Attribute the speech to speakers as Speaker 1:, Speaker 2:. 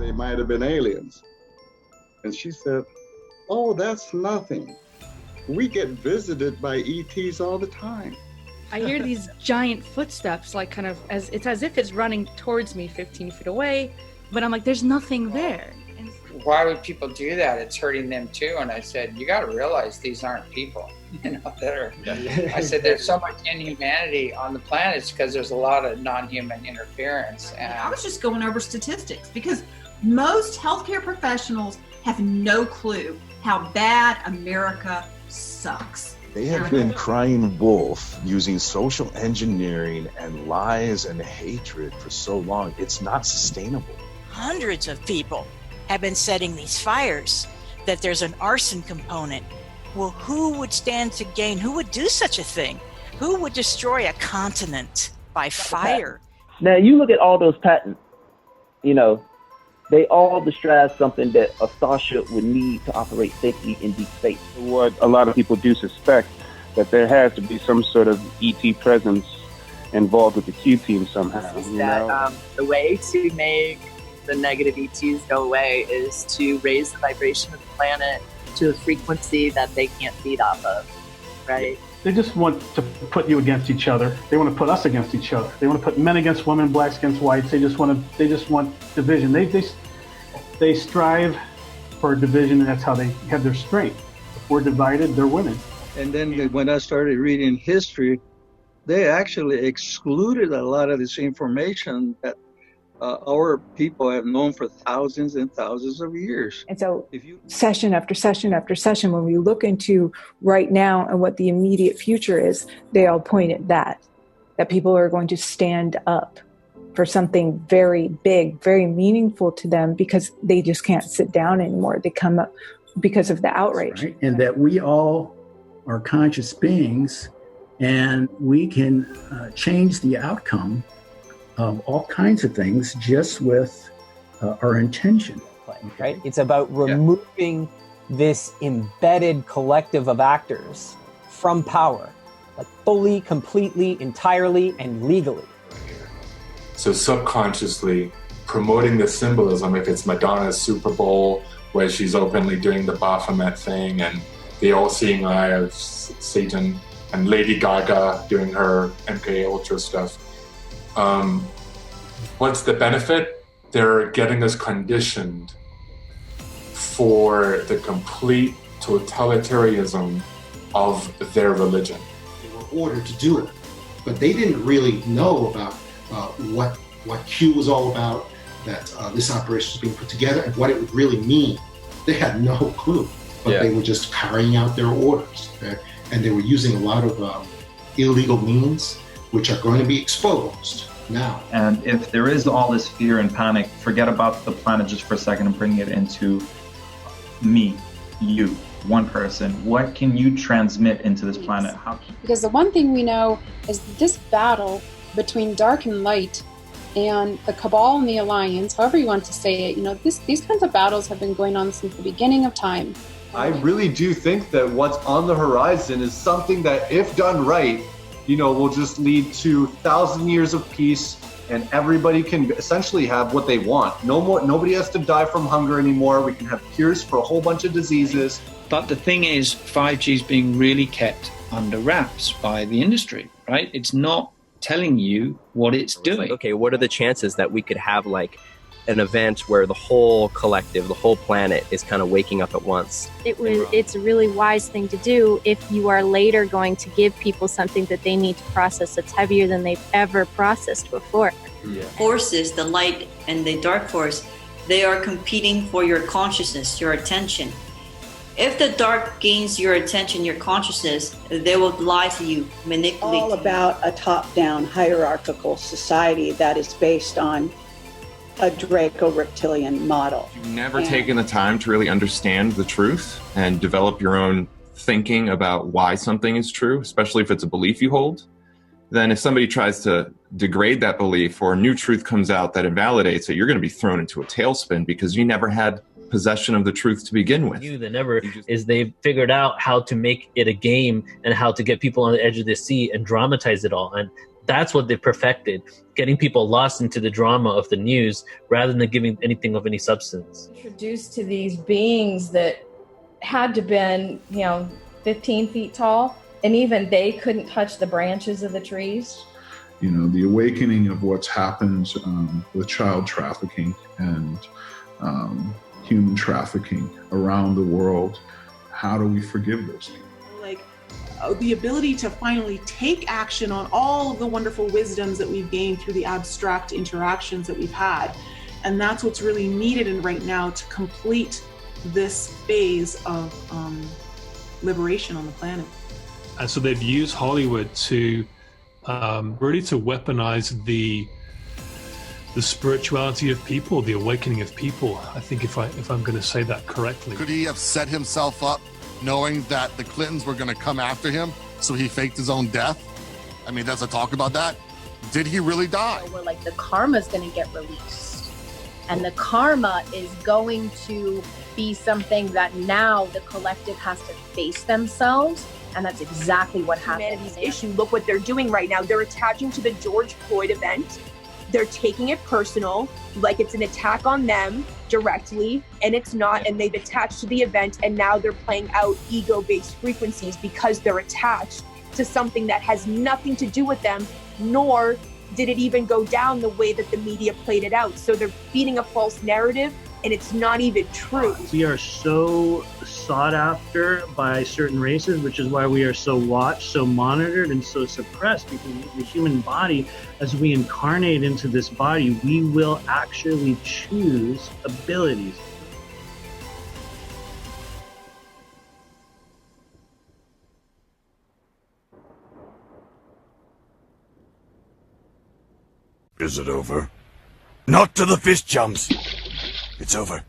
Speaker 1: they might have been aliens. And she said, oh, that's nothing. We get visited by ETs all the time.
Speaker 2: I hear these giant footsteps, like kind of it's as if it's running towards me 15 feet away, but I'm like, there's nothing there. And
Speaker 3: why would people do that? It's hurting them too. And I said, you got to realize these aren't people. I said, there's so much inhumanity on the planet. It's because there's a lot of non-human interference. And
Speaker 4: I was just going over statistics because most healthcare professionals have no clue how bad America sucks.
Speaker 5: They have been crying wolf using social engineering and lies and hatred for so long. It's not sustainable.
Speaker 6: Hundreds of people have been setting these fires, that there's an arson component. Well, who would stand to gain? Who would do such a thing? Who would destroy a continent by fire?
Speaker 7: Now, you look at all those patents, they all describe something that a starship would need to operate safely in deep space.
Speaker 8: What a lot of people do suspect, that there has to be some sort of ET presence involved with the Q team somehow.
Speaker 9: The way to make the negative ETs go away is to raise the vibration of the planet to a frequency that they can't feed off of, right?
Speaker 10: They just want to put you against each other. They want to put us against each other. They want to put men against women, blacks against whites. They just want division. They strive for division, and that's how they have their strength. If we're divided, they're winning.
Speaker 11: And then when I started reading history, they actually excluded a lot of this information that our people have known for thousands and thousands of years.
Speaker 12: And so session after session after session, when we look into right now and what the immediate future is, they all point at that people are going to stand up for something very big, very meaningful to them, because they just can't sit down anymore. They come up because of the outrage.
Speaker 13: Right? And that we all are conscious beings, and we can change the outcome of all kinds of things just with our intention.
Speaker 14: Right? It's about removing this embedded collective of actors from power, like fully, completely, entirely, and legally.
Speaker 15: So subconsciously promoting the symbolism, if it's Madonna's Super Bowl, where she's openly doing the Baphomet thing, and the all-seeing eye of Satan, and Lady Gaga doing her MK Ultra stuff. What's the benefit? They're getting us conditioned for the complete totalitarianism of their religion.
Speaker 16: They were ordered to do it, but they didn't really know about what Q was all about, that this operation was being put together, and what it would really mean. They had no clue, but they were just carrying out their orders, okay? And they were using a lot of illegal means, which are going to be exposed now.
Speaker 17: And if there is all this fear and panic, forget about the planet just for a second and bring it into me, you, one person. What can you transmit into this planet?
Speaker 18: Because the one thing we know is this battle between dark and light, and the Cabal and the Alliance, however you want to say it, these kinds of battles have been going on since the beginning of time.
Speaker 19: I really do think that what's on the horizon is something that, if done right, will just lead to 1,000 years of peace, and everybody can essentially have what they want. Nobody has to die from hunger anymore. We can have cures for a whole bunch of diseases.
Speaker 20: But the thing is, 5G is being really kept under wraps by the industry, right? It's not telling you what it's doing.
Speaker 6: Okay, what are the chances that we could have like an event where the whole collective, the whole planet is kind of waking up at once?
Speaker 5: It's a really wise thing to do if you are later going to give people something that they need to process that's heavier than they've ever processed before.
Speaker 3: Yeah. Forces, the light and the dark force, they are competing for your consciousness, your attention. If the dark gains your attention, your consciousness, they will lie to you, manipulate you.
Speaker 2: All about a top-down hierarchical society that is based on a Draco-reptilian model.
Speaker 20: You've never taken the time to really understand the truth and develop your own thinking about why something is true, especially if it's a belief you hold. Then if somebody tries to degrade that belief or a new truth comes out that invalidates it, you're going to be thrown into a tailspin because you never had possession of the truth to begin with.
Speaker 17: They've figured out how to make it a game and how to get people on the edge of their seat and dramatize it all. And
Speaker 21: That's what they perfected, getting people lost into the drama of the news rather than giving anything of any substance.
Speaker 22: Introduced to these beings that had to been, 15 feet tall, and even they couldn't touch the branches of the trees.
Speaker 23: The awakening of what's happened with child trafficking and human trafficking around the world. How do we forgive those people?
Speaker 24: The ability to finally take action on all of the wonderful wisdoms that we've gained through the abstract interactions that we've had. And that's what's really needed right now to complete this phase of liberation on the planet.
Speaker 25: And so they've used Hollywood to really to weaponize the spirituality of people, the awakening of people. I think if I'm going to say that correctly.
Speaker 26: Could he have set himself up knowing that the Clintons were going to come after him, so he faked his own death? I mean, there's a talk about that. Did he really die?
Speaker 27: Where the karma's going to get released, and the karma is going to be something that now the collective has to face themselves, and that's exactly what happened.
Speaker 28: Humanity's issue. Look what they're doing right now. They're attaching to the George Floyd event. They're taking it personal, like it's an attack on them directly, and it's not, and they've attached to the event, and now they're playing out ego-based frequencies because they're attached to something that has nothing to do with them, nor did it even go down the way that the media played it out. So they're feeding a false narrative, and it's not even true.
Speaker 29: We are so sought after by certain races, which is why we are so watched, so monitored, and so suppressed, because the human body, as we incarnate into this body, we will actually choose abilities.
Speaker 30: Is it over? Not to the fist jumps. It's over.